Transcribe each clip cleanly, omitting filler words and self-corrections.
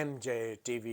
MJ TV।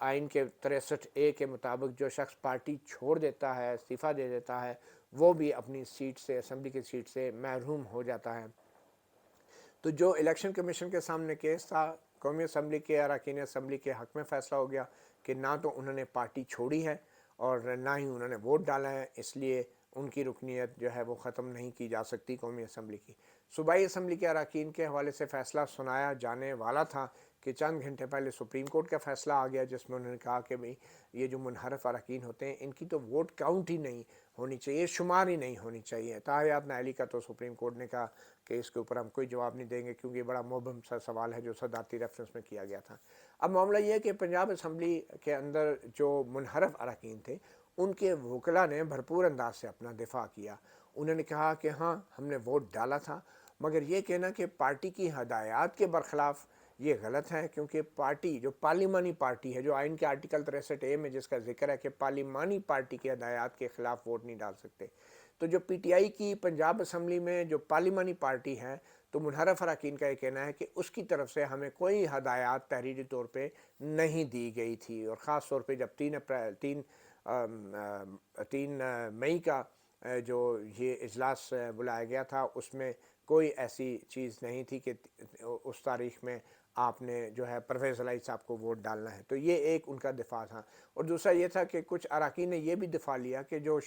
آئین کے 63A کے مطابق جو شخص پارٹی چھوڑ دیتا ہے، استعفیٰ دے دیتا ہے، وہ بھی اپنی سیٹ سے، اسمبلی کی سیٹ سے محروم ہو جاتا ہے۔ تو جو الیکشن کمیشن کے سامنے کیس تھا، قومی اسمبلی کے اراکین اسمبلی کے حق میں فیصلہ ہو گیا کہ نہ تو انہوں نے پارٹی چھوڑی ہے اور نہ ہی انہوں نے ووٹ ڈالا ہے، اس لیے ان کی رکنیت جو ہے وہ ختم نہیں کی جا سکتی قومی اسمبلی کی۔ صوبائی اسمبلی کے اراکین کے حوالے سے فیصلہ سنایا جانے والا تھا کہ چند گھنٹے پہلے سپریم کورٹ کا فیصلہ آ گیا، جس میں انہوں نے کہا کہ بھئی یہ جو منحرف اراکین ہوتے ہیں ان کی تو ووٹ کاؤنٹ ہی نہیں ہونی چاہیے، شمار ہی نہیں ہونی چاہیے۔ تاحیات نااہلی کا تو سپریم کورٹ نے کہا کہ اس کے اوپر ہم کوئی جواب نہیں دیں گے، کیونکہ یہ بڑا مبہم سا سوال ہے جو صدارتی ریفرنس میں کیا گیا تھا۔ اب معاملہ یہ ہے کہ پنجاب اسمبلی کے اندر جو منحرف اراکین تھے ان کے وکلاء نے بھرپور انداز سے اپنا دفاع کیا۔ انہوں نے کہا کہ ہاں ہم نے ووٹ ڈالا تھا، مگر یہ کہنا کہ پارٹی کی ہدایات کے برخلاف یہ غلط ہے، کیونکہ پارٹی جو پارلیمانی پارٹی ہے، جو آئین کے آرٹیکل 63A میں جس کا ذکر ہے کہ پارلیمانی پارٹی کی ہدایات کے خلاف ووٹ نہیں ڈال سکتے، تو جو پی ٹی آئی کی پنجاب اسمبلی میں جو پارلیمانی پارٹی ہے، تو منحرف اراکین کا یہ کہنا ہے کہ اس کی طرف سے ہمیں کوئی ہدایات تحریری طور پہ نہیں دی گئی تھی، اور خاص طور پہ جب 3 مئی کا جو یہ اجلاس بلایا گیا تھا، اس میں کوئی ایسی چیز نہیں تھی کہ اس تاریخ میں آپ نے جو ہے پرویز الہی صاحب کو ووٹ ڈالنا ہے۔ تو یہ ایک ان کا دفاع تھا، اور دوسرا یہ تھا کہ کچھ اراکین نے یہ بھی دفاع لیا کہ جو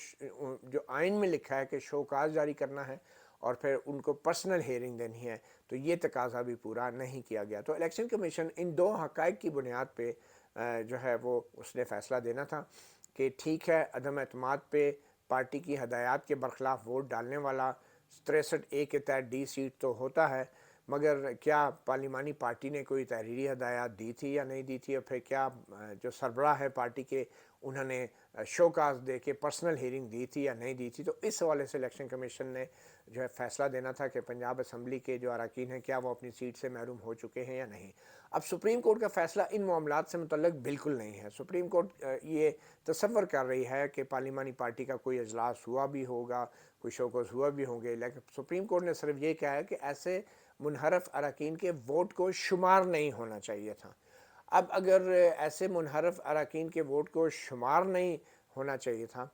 آئین میں لکھا ہے کہ شوکاز جاری کرنا ہے اور پھر ان کو پرسنل ہیئرنگ دینی ہے، تو یہ تقاضا بھی پورا نہیں کیا گیا۔ تو الیکشن کمیشن ان دو حقائق کی بنیاد پہ جو ہے وہ اس نے فیصلہ دینا تھا کہ ٹھیک ہے، عدم اعتماد پہ پارٹی کی ہدایات کے برخلاف ووٹ ڈالنے والا 63A کے تحت ڈی سیٹ تو ہوتا ہے، مگر کیا پارلیمانی پارٹی نے کوئی تحریری ہدایات دی تھی یا نہیں دی تھی، اور پھر کیا جو سربراہ ہے پارٹی کے انہوں نے شوکاز دے کے پرسنل ہیئرنگ دی تھی یا نہیں دی تھی۔ تو اس حوالے سے الیکشن کمیشن نے جو ہے فیصلہ دینا تھا کہ پنجاب اسمبلی کے جو اراکین ہیں کیا وہ اپنی سیٹ سے محروم ہو چکے ہیں یا نہیں۔ اب سپریم کورٹ کا فیصلہ ان معاملات سے متعلق بالکل نہیں ہے۔ سپریم کورٹ یہ تصور کر رہی ہے کہ پارلیمانی پارٹی کا کوئی اجلاس ہوا بھی ہوگا، کوئی شوکاز ہوا بھی ہوں گے، لیکن سپریم کورٹ نے صرف یہ کہا ہے کہ ایسے منحرف اراکین کے ووٹ کو شمار نہیں ہونا چاہیے تھا۔ اب اگر ایسے منحرف اراکین کے ووٹ کو شمار نہیں ہونا چاہیے تھا،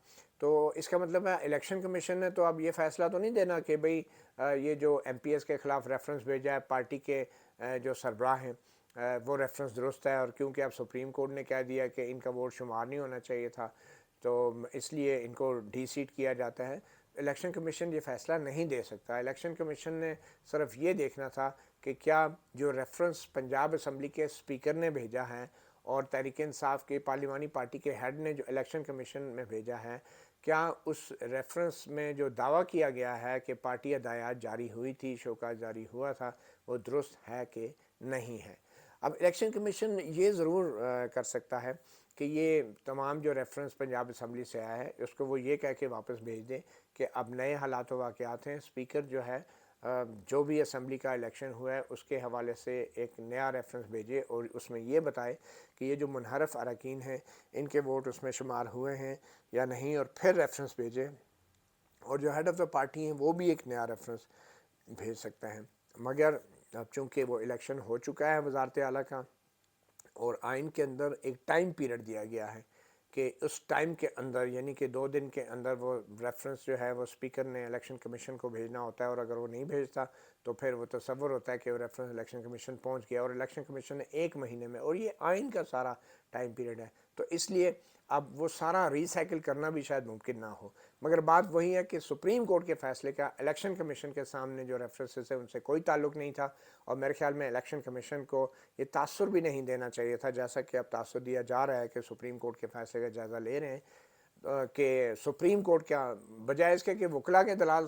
تو اس کا مطلب ہے الیکشن کمیشن نے تو اب یہ فیصلہ تو نہیں دینا کہ بھئی یہ جو ایم پی ایس کے خلاف ریفرنس بھیجا ہے پارٹی کے جو سربراہ ہیں وہ ریفرنس درست ہے، اور کیونکہ اب سپریم کورٹ نے کہہ دیا کہ ان کا ووٹ شمار نہیں ہونا چاہیے تھا تو اس لیے ان کو ڈی سیٹ کیا جاتا ہے۔ الیکشن کمیشن یہ فیصلہ نہیں دے سکتا۔ الیکشن کمیشن نے صرف یہ دیکھنا تھا کہ کیا جو ریفرنس پنجاب اسمبلی کے اسپیکر نے بھیجا ہے اور تحریک انصاف کے پارلیمانی پارٹی کے ہیڈ نے جو الیکشن کمیشن میں بھیجا ہے، کیا اس ریفرنس میں جو دعویٰ کیا گیا ہے کہ پارٹی ہدایات جاری ہوئی تھی، شوکاز جاری ہوا تھا، وہ درست ہے کہ نہیں ہے۔ اب الیکشن کمیشن یہ ضرور کر سکتا ہے کہ یہ تمام جو ریفرنس پنجاب اسمبلی سے آیا ہے اس کو وہ یہ کہہ کے واپس بھیج دیں کہ اب نئے حالات و واقعات ہیں، اسپیکر جو ہے جو بھی اسمبلی کا الیکشن ہوا ہے اس کے حوالے سے ایک نیا ریفرنس بھیجے اور اس میں یہ بتائے کہ یہ جو منحرف اراکین ہیں ان کے ووٹ اس میں شمار ہوئے ہیں یا نہیں، اور پھر ریفرنس بھیجے، اور جو ہیڈ آف دا پارٹی ہیں وہ بھی ایک نیا ریفرنس بھیج سکتے ہیں۔ مگر اب چونکہ وہ الیکشن ہو چکا ہے وزارت اعلیٰ کا، اور آئین کے اندر ایک ٹائم پیریڈ دیا گیا ہے کہ اس ٹائم کے اندر، یعنی کہ 2 دن کے اندر وہ ریفرنس جو ہے وہ اسپیکر نے الیکشن کمیشن کو بھیجنا ہوتا ہے، اور اگر وہ نہیں بھیجتا تو پھر وہ تصور ہوتا ہے کہ وہ ریفرنس الیکشن کمیشن پہنچ گیا، اور الیکشن کمیشن نے 1 مہینے میں، اور یہ آئین کا سارا ٹائم پیریڈ ہے، تو اس لیے اب وہ سارا ری سائیکل کرنا بھی شاید ممکن نہ ہو۔ مگر بات وہی ہے کہ سپریم کورٹ کے فیصلے کا الیکشن کمیشن کے سامنے جو ریفرنسز ہیں ان سے کوئی تعلق نہیں تھا، اور میرے خیال میں الیکشن کمیشن کو یہ تاثر بھی نہیں دینا چاہیے تھا، جیسا کہ اب تاثر دیا جا رہا ہے کہ سپریم کورٹ کے فیصلے کا جائزہ لے رہے ہیں کہ سپریم کورٹ کیا بجائے اس کے کہ وکلاء کے دلائل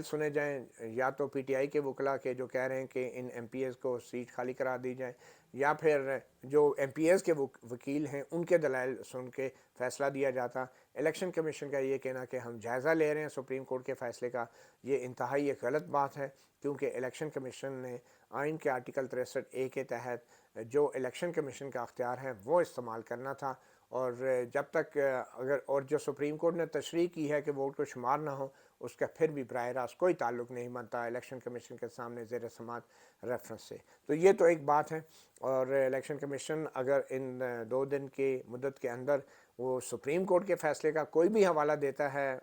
سنے جائیں، یا تو پی ٹی آئی کے وکلاء کے جو کہہ رہے ہیں کہ ان ایم پی ایز کو سیٹ خالی کرا دی جائے، یا پھر جو ایم پی ایز کے وکیل ہیں ان کے دلائل سن کے فیصلہ دیا جاتا، الیکشن کمیشن کا یہ کہنا کہ ہم جائزہ لے رہے ہیں سپریم کورٹ کے فیصلے کا، یہ انتہائی ایک غلط بات ہے، کیونکہ الیکشن کمیشن نے آئین کے آرٹیکل 63A کے تحت جو الیکشن کمیشن کا اختیار ہے وہ استعمال کرنا تھا، اور جب تک اگر اور جو سپریم کورٹ نے تشریح کی ہے کہ ووٹ کو شمار نہ ہو، اس کا پھر بھی براہ راست کوئی تعلق نہیں بنتا الیکشن کمیشن کے سامنے زیر سماعت ریفرنس سے. تو یہ تو ایک بات ہے. اور الیکشن کمیشن اگر ان 2 دن کی مدت کے اندر وہ سپریم کورٹ کے فیصلے کا کوئی بھی حوالہ دیتا ہے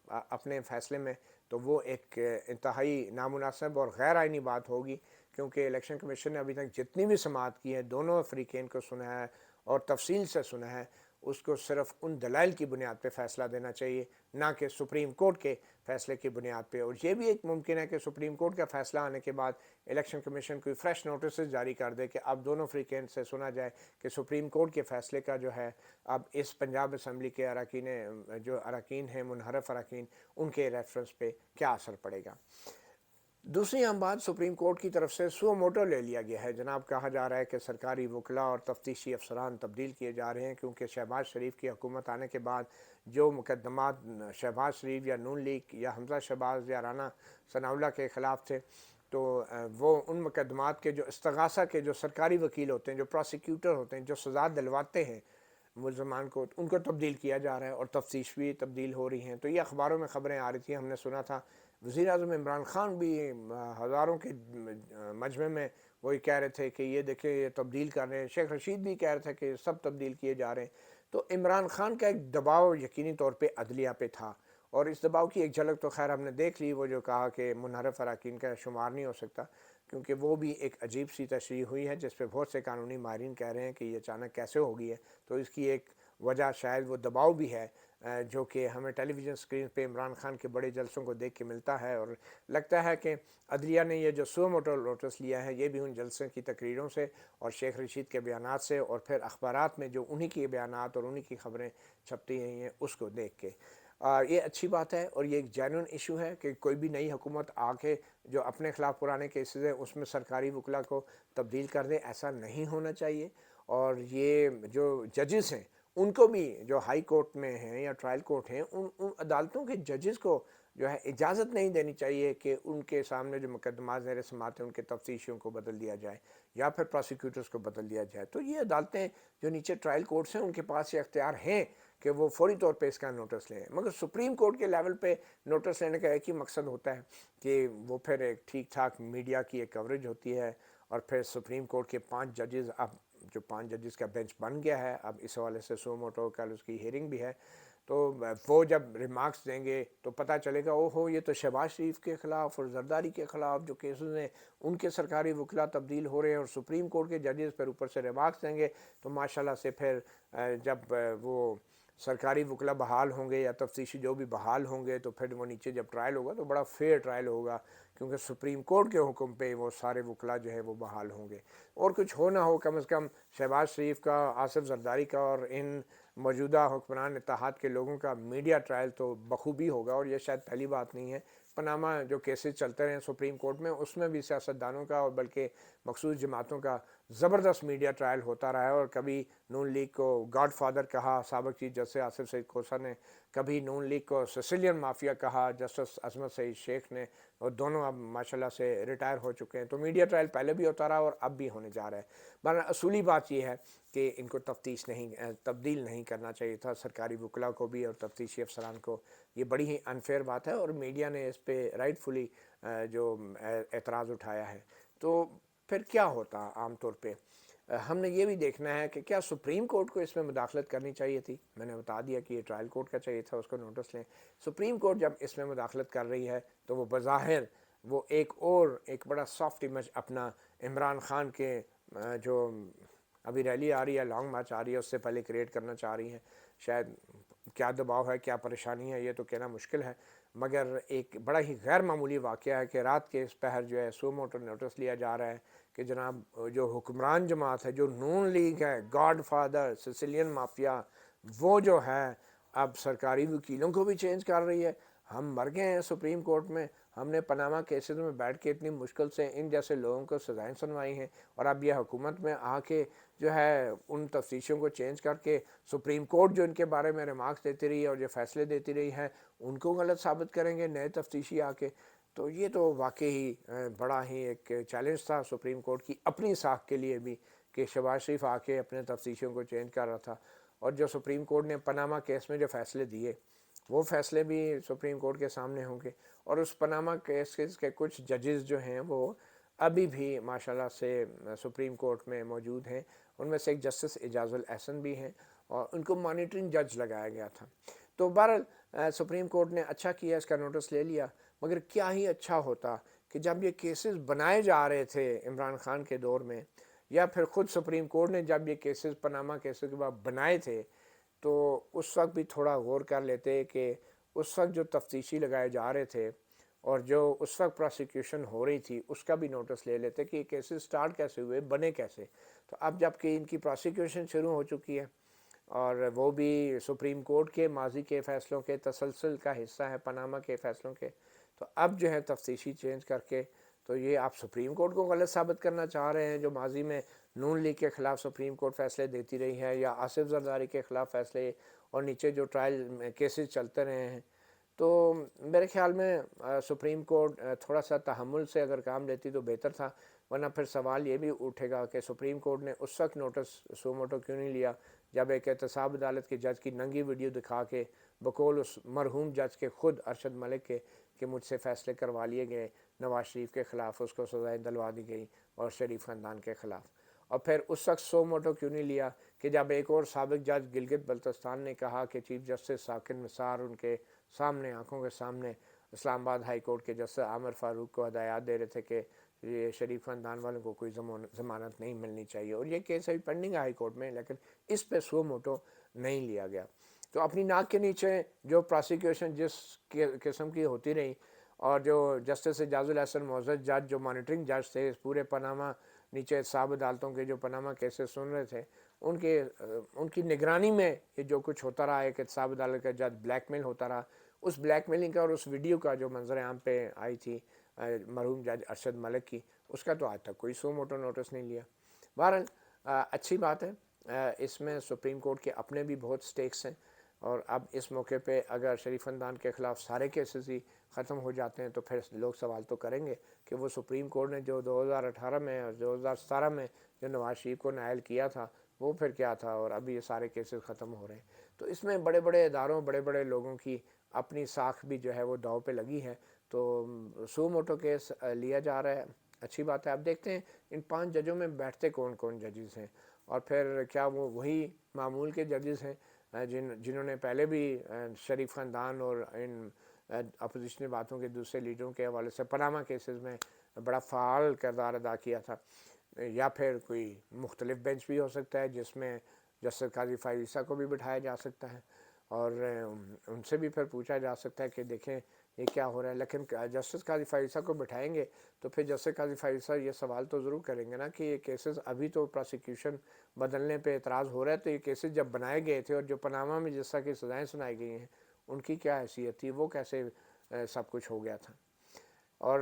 اپنے فیصلے میں، تو وہ ایک انتہائی نامناسب اور غیر آئینی بات ہوگی، کیونکہ الیکشن کمیشن نے ابھی تک جتنی بھی سماعت کی ہے دونوں فریقین کو سنا ہے اور تفصیل سے سنا ہے. اس کو صرف ان دلائل کی بنیاد پہ فیصلہ دینا چاہیے، نہ کہ سپریم کورٹ کے فیصلے کی بنیاد پہ. اور یہ بھی ایک ممکن ہے کہ سپریم کورٹ کا فیصلہ آنے کے بعد الیکشن کمیشن کوئی فریش نوٹسز جاری کر دے کہ اب دونوں فریقین سے سنا جائے کہ سپریم کورٹ کے فیصلے کا جو ہے اب اس پنجاب اسمبلی کے اراکین ہیں، منحرف اراکین، ان کے ریفرنس پہ کیا اثر پڑے گا. دوسری اہم بات، سپریم کورٹ کی طرف سے سو موٹو لے لیا گیا ہے. جناب کہا جا رہا ہے کہ سرکاری وکلاء اور تفتیشی افسران تبدیل کیے جا رہے ہیں، کیونکہ شہباز شریف کی حکومت آنے کے بعد جو مقدمات شہباز شریف یا نون لیگ یا حمزہ شہباز یا رانا ثناء اللہ کے خلاف تھے، تو وہ ان مقدمات کے جو استغاثہ کے جو سرکاری وکیل ہوتے ہیں، جو پروسیکیوٹر ہوتے ہیں، جو سزا دلواتے ہیں ملزمان کو، ان کو تبدیل کیا جا رہا ہے اور تفتیش بھی تبدیل ہو رہی ہیں. تو یہ اخباروں میں خبریں آ رہی تھیں، ہم نے سنا تھا وزیر اعظم عمران خان بھی ہزاروں کے مجمع میں وہی کہہ رہے تھے کہ یہ دیکھیں یہ تبدیل کر رہے ہیں. شیخ رشید بھی کہہ رہے تھے کہ سب تبدیل کیے جا رہے ہیں. تو عمران خان کا ایک دباؤ یقینی طور پہ عدلیہ پہ تھا، اور اس دباؤ کی ایک جھلک تو خیر ہم نے دیکھ لی، وہ جو کہا کہ منحرف اراکین کا شمار نہیں ہو سکتا، کیونکہ وہ بھی ایک عجیب سی تشریح ہوئی ہے جس پہ بہت سے قانونی ماہرین کہہ رہے ہیں کہ یہ اچانک کیسے ہو گئی ہے. تو اس کی ایک وجہ شاید وہ دباؤ بھی ہے جو کہ ہمیں ٹیلی ویژن اسکرین پہ عمران خان کے بڑے جلسوں کو دیکھ کے ملتا ہے. اور لگتا ہے کہ عدلیہ نے یہ جو سو موٹو نوٹس لیا ہے، یہ بھی ان جلسوں کی تقریروں سے اور شیخ رشید کے بیانات سے اور پھر اخبارات میں جو انہی کے بیانات اور انہی کی خبریں چھپتی رہی ہیں اس کو دیکھ کے. یہ اچھی بات ہے اور یہ ایک جینوئن ایشو ہے کہ کوئی بھی نئی حکومت آ کے جو اپنے خلاف پرانے کیسز ہیں اس میں سرکاری وکلا کو تبدیل کر دے. ایسا نہیں ہونا چاہیے. اور یہ جو ججز ہیں ان کو بھی، جو ہائی کورٹ میں ہیں یا ٹرائل کورٹ ہیں، ان عدالتوں کے ججز کو جو ہے اجازت نہیں دینی چاہیے کہ ان کے سامنے جو مقدمات زیر سماعت ہیں ان کے تفتیشیوں کو بدل دیا جائے یا پھر پروسیکیوٹرز کو بدل دیا جائے. تو یہ عدالتیں جو نیچے ٹرائل کورٹس ہیں ان کے پاس یہ اختیار ہیں کہ وہ فوری طور پہ اس کا نوٹس لیں. مگر سپریم کورٹ کے لیول پہ نوٹس لینے کا ایک ہی مقصد ہوتا ہے کہ وہ پھر ایک ٹھیک ٹھاک میڈیا کی ایک کوریج ہوتی ہے، اور پھر سپریم کورٹ کے 5 ججز، اب جو 5 ججز کا بینچ بن گیا ہے، اب اس حوالے سے سو موٹو کل اس کی ہیئرنگ بھی ہے، تو وہ جب ریمارکس دیں گے تو پتہ چلے گا اوہو یہ تو شہباز شریف کے خلاف اور زرداری کے خلاف جو کیسز ہیں ان کے سرکاری وکلا تبدیل ہو رہے ہیں، اور سپریم کورٹ کے ججز پھر اوپر سے ریمارکس دیں گے. تو ماشاءاللہ سے پھر جب وہ سرکاری وکلا بحال ہوں گے یا تفتیشی جو بھی بحال ہوں گے، تو پھر وہ نیچے جب ٹرائل ہوگا تو بڑا فیئر ٹرائل ہوگا، کیونکہ سپریم کورٹ کے حکم پہ وہ سارے وکلا جو ہے وہ بحال ہوں گے. اور کچھ ہو نہ ہو، کم از کم شہباز شریف کا، آصف زرداری کا اور ان موجودہ حکمران اتحاد کے لوگوں کا میڈیا ٹرائل تو بخوبی ہوگا. اور یہ شاید پہلی بات نہیں ہے. پاناما جو کیسز چلتے رہے ہیں سپریم کورٹ میں، اس میں بھی سیاستدانوں کا اور بلکہ مخصوص جماعتوں کا زبردست میڈیا ٹرائل ہوتا رہا ہے. اور کبھی نون لیگ کو گاڈ فادر کہا سابق چیف جسٹس آصف سعید کوسہ نے، کبھی نون لیگ کو سسیلین مافیا کہا جسٹس عصمت سعید شیخ نے، اور دونوں اب ماشاءاللہ سے ریٹائر ہو چکے ہیں. تو میڈیا ٹرائل پہلے بھی ہوتا رہا اور اب بھی ہونے جا رہا ہے. بہرحال اصولی بات یہ ہے کہ ان کو تبدیل نہیں کرنا چاہیے تھا، سرکاری وکلا کو بھی اور تفتیشی افسران کو. یہ بڑی ہی انفیئر بات ہے اور میڈیا نے اس پہ رائٹ فلی جو اعتراض اٹھایا ہے. تو پھر کیا ہوتا عام طور پہ؟ ہم نے یہ بھی دیکھنا ہے کہ کیا سپریم کورٹ کو اس میں مداخلت کرنی چاہیے تھی. میں نے بتا دیا کہ یہ ٹرائل کورٹ کا چاہیے تھا، اس کو نوٹس لیں. سپریم کورٹ جب اس میں مداخلت کر رہی ہے تو وہ بظاہر وہ ایک بڑا سافٹ امیج اپنا عمران خان کے جو ابھی ریلی آ رہی ہے، لانگ مارچ آ رہی ہے، اس سے پہلے کریٹ کرنا چاہ رہی ہیں. شاید کیا دباؤ ہے، کیا پریشانی ہے، یہ تو کہنا مشکل ہے. مگر ایک بڑا ہی غیر معمولی واقعہ ہے کہ رات کے اس پہر جو ہے سو موٹو نوٹس لیا جا رہا ہے کہ جناب جو حکمران جماعت ہے، جو نون لیگ ہے، گاڈ فادر، سسیلین مافیا، وہ جو ہے اب سرکاری وکیلوں کو بھی چینج کر رہی ہے. ہم مر گئے ہیں سپریم کورٹ میں، ہم نے پاناما کیسز میں بیٹھ کے اتنی مشکل سے ان جیسے لوگوں کو سزائیں سنوائی ہیں، اور اب یہ حکومت میں آ کے جو ہے ان تفتیشوں کو چینج کر کے سپریم کورٹ جو ان کے بارے میں ریمارکس دیتی رہی ہے اور جو فیصلے دیتی رہی ہے ان کو غلط ثابت کریں گے نئے تفتیشی آ کے. تو یہ تو واقعی بڑا ہی ایک چیلنج تھا سپریم کورٹ کی اپنی ساکھ کے لیے بھی کہ شہباز شریف آ کے اپنے تفتیشیوں کو چینج کر رہا تھا. اور جو سپریم کورٹ نے پاناما کیس میں جو فیصلے دیے وہ فیصلے بھی سپریم کورٹ کے سامنے ہوں گے، اور اس پاناما کیسز کے کچھ ججز جو ہیں وہ ابھی بھی ماشاءاللہ سے سپریم کورٹ میں موجود ہیں. ان میں سے ایک جسٹس اعجاز الاحسن بھی ہیں اور ان کو مانیٹرنگ جج لگایا گیا تھا. تو بہرحال سپریم کورٹ نے اچھا کیا، اس کا نوٹس لے لیا، مگر کیا ہی اچھا ہوتا کہ جب یہ کیسز بنائے جا رہے تھے عمران خان کے دور میں، یا پھر خود سپریم کورٹ نے جب یہ کیسز پاناما کیسز کے بعد بنائے تھے، تو اس وقت بھی تھوڑا غور کر لیتے کہ اس وقت جو تفتیشی لگائے جا رہے تھے اور جو اس وقت پروسیکیوشن ہو رہی تھی اس کا بھی نوٹس لے لیتے کہ یہ کیسز سٹارٹ کیسے ہوئے، بنے کیسے. تو اب جب کہ ان کی پروسیکیوشن شروع ہو چکی ہے اور وہ بھی سپریم کورٹ کے ماضی کے فیصلوں کے تسلسل کا حصہ ہے، پاناما کے فیصلوں کے، تو اب جو ہے تفتیشی چینج کر کے تو یہ آپ سپریم کورٹ کو غلط ثابت کرنا چاہ رہے ہیں، جو ماضی میں نون لیگ کے خلاف سپریم کورٹ فیصلے دیتی رہی ہے، یا آصف زرداری کے خلاف فیصلے، اور نیچے جو ٹرائل کیسز چلتے رہے ہیں. تو میرے خیال میں سپریم کورٹ تھوڑا سا تحمل سے اگر کام لیتی تو بہتر تھا، ورنہ پھر سوال یہ بھی اٹھے گا کہ سپریم کورٹ نے اس وقت نوٹس سو موٹو کیوں نہیں لیا جب ایک احتساب عدالت کے جج کی ننگی ویڈیو دکھا کے بقول اس مرحوم جج کے خود ارشد ملک کے کہ مجھ سے فیصلے کروا لیے گئے، نواز شریف کے خلاف اس کو سزائیں دلوا دی گئی اور شریف خاندان کے خلاف. اور پھر اس وقت سو موٹو کیوں نہیں لیا کہ جب ایک اور سابق جج گلگت بلتستان نے کہا کہ چیف جسٹس ثاقب نثار ان کے سامنے آنکھوں کے سامنے اسلام آباد ہائی کورٹ کے جسٹس عامر فاروق کو ہدایات دے رہے تھے کہ یہ شریف خاندان والوں کو کوئی ضمانت نہیں ملنی چاہیے، اور یہ کیس ابھی پینڈنگ ہے ہائی کورٹ میں، لیکن اس پہ سو موٹو نہیں لیا گیا. تو اپنی ناک کے نیچے جو پروسیکیوشن جس قسم کی ہوتی رہی، اور جو جسٹس اعجاز الاحسن معزز جج جو مانیٹرنگ جج تھے اس پورے پاناما نیچے ساب عدالتوں کے جو پاناما کیسز سن رہے تھے، ان کی نگرانی میں یہ جو کچھ ہوتا رہا ہے کہ احتساب عدالت کا جج بلیک میل ہوتا رہا، اس بلیک میلنگ کا اور اس ویڈیو کا جو منظر عام پہ آئی تھی مرحوم جج ارشد ملک کی، اس کا تو آج تک کوئی سو موٹو نوٹس نہیں لیا. بہرحال اچھی بات ہے، اس میں سپریم کورٹ کے اپنے بھی بہت سٹیکس ہیں، اور اب اس موقع پہ اگر شریف خاندان کے خلاف سارے کیسز ہی ختم ہو جاتے ہیں تو پھر لوگ سوال تو کریں گے کہ وہ سپریم کورٹ نے جو 2018 میں اور 2017 میں جو نواز شریف کو نائل کیا تھا وہ پھر کیا تھا، اور ابھی یہ سارے کیسز ختم ہو رہے ہیں. تو اس میں بڑے بڑے اداروں، بڑے بڑے لوگوں کی اپنی ساکھ بھی جو ہے وہ داؤ پہ لگی ہے. تو سو موٹو کیس لیا جا رہا ہے، اچھی بات ہے. اب دیکھتے ہیں ان 5 ججوں میں بیٹھتے کون کون ججز ہیں، اور پھر کیا وہ وہی معمول کے ججز ہیں جنہوں نے پہلے بھی شریف خاندان اور ان اپوزیشنی باتوں کے دوسرے لیڈروں کے حوالے سے پاناما کیسز میں بڑا فعال کردار ادا کیا تھا، یا پھر کوئی مختلف بینچ بھی ہو سکتا ہے جس میں جسٹس قاضی فائز عیسیٰ کو بھی بٹھایا جا سکتا ہے، اور ان سے بھی پھر پوچھا جا سکتا ہے کہ دیکھیں یہ کیا ہو رہا ہے. لیکن جسٹس قاضی فائز عیسیٰ کو بٹھائیں گے تو پھر جسٹس قاضی فائز عیسیٰ یہ سوال تو ضرور کریں گے نا کہ یہ کیسز ابھی تو پروسیکیوشن بدلنے پہ اعتراض ہو رہا ہے، تو یہ کیسز جب بنائے گئے تھے اور جو پاناما میں جس طرح کی سزائیں سنائی گئی ہیں ان کی کیا حیثیت تھی، وہ کیسے سب کچھ ہو گیا تھا. اور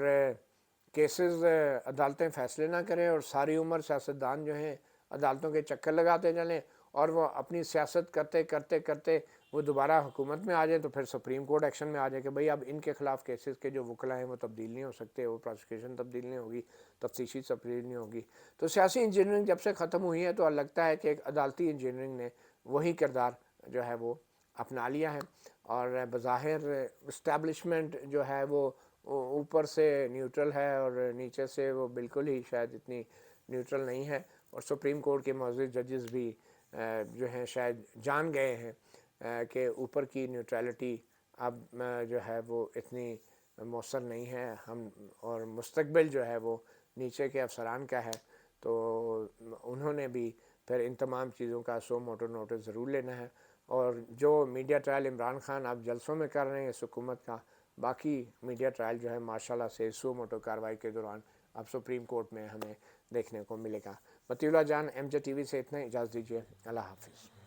کیسز عدالتیں فیصلے نہ کریں اور ساری عمر سیاستدان جو ہیں عدالتوں کے چکر لگاتے چلیں، اور وہ اپنی سیاست کرتے کرتے کرتے وہ دوبارہ حکومت میں آ جائیں تو پھر سپریم کورٹ ایکشن میں آ جائے کہ بھئی اب ان کے خلاف کیسز کے جو وکلا ہیں وہ تبدیل نہیں ہو سکتے، وہ پروسیکیوشن تبدیل نہیں ہوگی، تفتیشی تبدیل نہیں ہوگی. تو سیاسی انجینئرنگ جب سے ختم ہوئی ہے تو لگتا ہے کہ ایک عدالتی انجینئرنگ نے وہی کردار جو ہے وہ اپنا لیا ہے، اور بظاہر اسٹیبلشمنٹ جو ہے وہ اوپر سے نیوٹرل ہے اور نیچے سے وہ بالکل ہی شاید اتنی نیوٹرل نہیں ہے، اور سپریم کورٹ کے معزز ججز بھی جو ہیں شاید جان گئے ہیں کہ اوپر کی نیوٹرلٹی اب جو ہے وہ اتنی مؤثر نہیں ہے، ہم اور مستقبل جو ہے وہ نیچے کے افسران کا ہے. تو انہوں نے بھی پھر ان تمام چیزوں کا سو موٹو نوٹس ضرور لینا ہے. اور جو میڈیا ٹرائل عمران خان اب جلسوں میں کر رہے ہیں اس حکومت کا، باقی میڈیا ٹرائل جو ہے ماشاءاللہ سے سو موٹو کارروائی کے دوران اب سپریم کورٹ میں ہمیں دیکھنے کو ملے گا. مطیع اللہ جان، ایم جے ٹی وی سے اتنا اجازت دیجیے، اللہ حافظ.